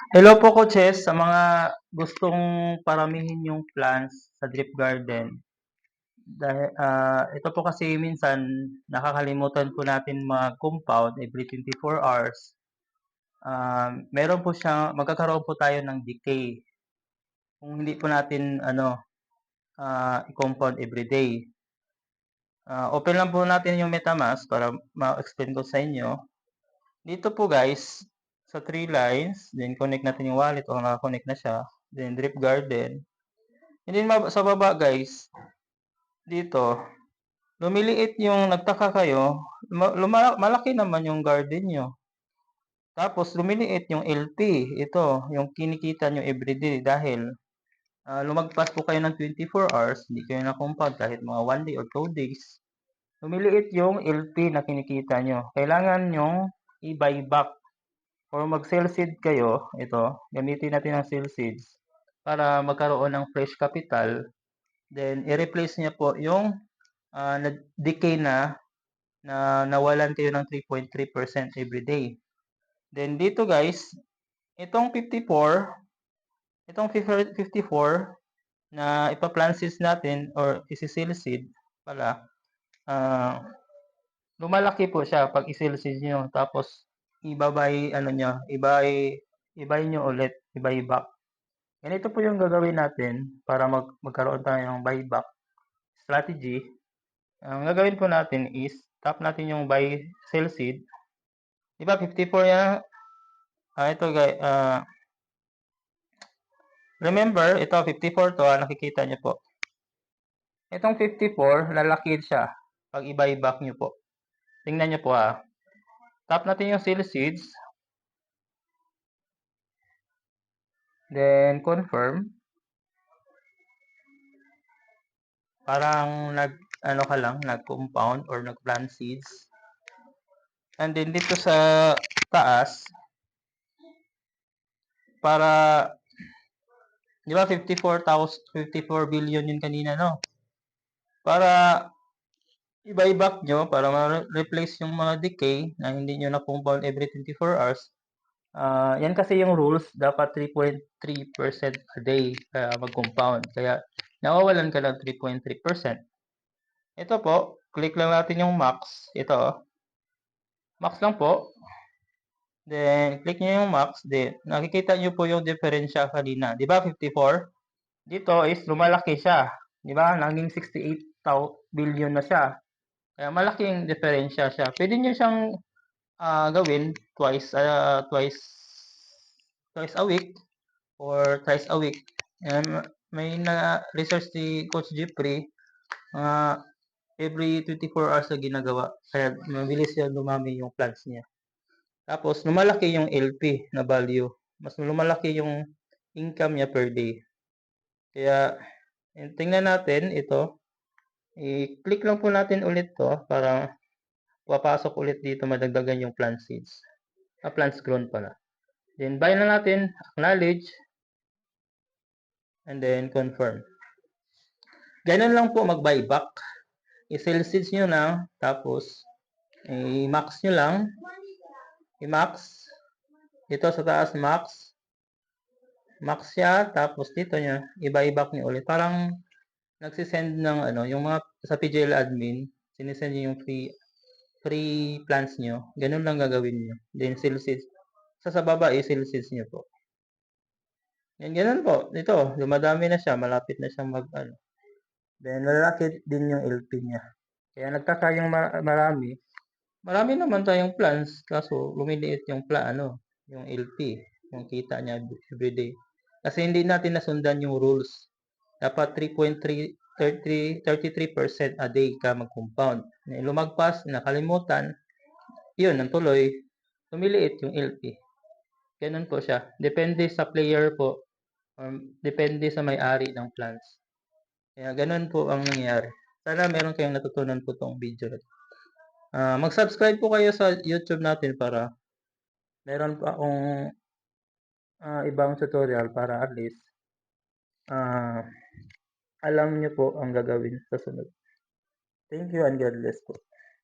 Hello po coaches sa mga gustong paramihin yung plants sa drip garden. Dahil ito po kasi minsan nakakalimutan po natin mag-compound every 24 hours. Meron po siya magkakaroon po tayo ng decay kung hindi po natin i-compound every day. Open lang po natin yung MetaMask para ma-explain ko sa inyo. Dito po guys, sa 3 lines, then connect natin yung wallet o naka-connect na siya. Then drip garden. And then sa baba guys, dito, lumiliit yung nagtaka kayo, malaki naman yung garden nyo. Tapos lumiliit yung LP, ito, yung kinikita nyo everyday dahil lumagpas po kayo ng 24 hours, hindi kayo na-compound kahit mga 1 day or 2 days. Lumiliit yung LP na kinikita nyo. Kailangan nyong i-buy back or mag-sell seed kayo, ito, gamitin natin ang sell seeds para magkaroon ng fresh capital. Then, i-replace niya po yung decay na nawalan kayo ng 3.3% every day. Then, dito guys, itong 54 na ipa-plant seeds natin or isi-seal seed pala, lumalaki po siya pag i-seal seed nyo. Tapos, ibabay nyo ulit, ibay back. Ganito po yung gagawin natin para magkaroon tayo ng buyback strategy. Ang gagawin po natin is tap natin yung buy sell seed. Diba 54 yan? Ito guys, remember, ito 54 to, nakikita nyo po. Itong 54, lalaki siya pag i-buy back nyo po. Tingnan nyo po Tap natin yung sell seeds. Then confirm. Parang nag-compound or nag-plant seeds. And then dito sa taas, para, di ba 54 billion yun kanina, no? Para i-buy back nyo, para ma-replace yung mga decay na hindi nyo na-compound every 24 hours. Yan kasi yung rules, dapat 3.3% a day mag-compound. Kaya nawawalan ka ng 3.3%. Ito po, click lang natin yung max. Ito, max lang po. Then, click nyo yung max. Then, nakikita nyo po yung diferensya kanina. Di ba 54? Dito is lumalaki siya. Di ba? Naging 68 billion na siya. Kaya malaking diferensya siya. Pwede nyo siyang gawin twice a week or thrice a week. May na-research si Coach Jeffrey, every 24 hours na ginagawa. Kaya mabilis siya lumami yung plants niya. Tapos, lumalaki yung LP na value. Mas lumalaki yung income niya per day. Kaya, tingnan natin ito. I-click lang po natin ulit to para papasok ulit dito madagdagan yung plant seeds. Plants grown pala. Then, buy na natin, acknowledge, and then confirm. Ganun lang po mag-buy back. I-sell seeds nyo na, tapos, i-max nyo lang. I-max. Dito sa taas, max. Max siya, tapos dito nyo, i-buy back nyo ulit. Parang, nagsisend ng yung mga sa PGL admin, sinisend nyo yung free plans nyo. Ganun lang gagawin nyo. Then, sell seeds. Sa baba, i-sell seeds nyo po. Yan, ganun po. Ito, dumadami na siya. Malapit na siyang Then, malalaki din yung LP niya. Kaya nagtaka yung marami. Marami naman tayong plans. Kaso, lumiliit yung yung LP. Yung kita niya everyday. Kasi hindi natin nasundan yung rules. Dapat 33% a day ka mag-compound. Lumagpas, nakalimutan, yun, ang tuloy, lumiliit yung LP. Ganun po siya. Depende sa player po. Depende sa may-ari ng plants. Kaya ganun po ang nangyayari. Sana meron kayong natutunan po tong video. Mag-subscribe po kayo sa YouTube natin para meron pa akong ibang tutorial para at least alam nyo po ang gagawin sa sunod. Thank you and God bless po.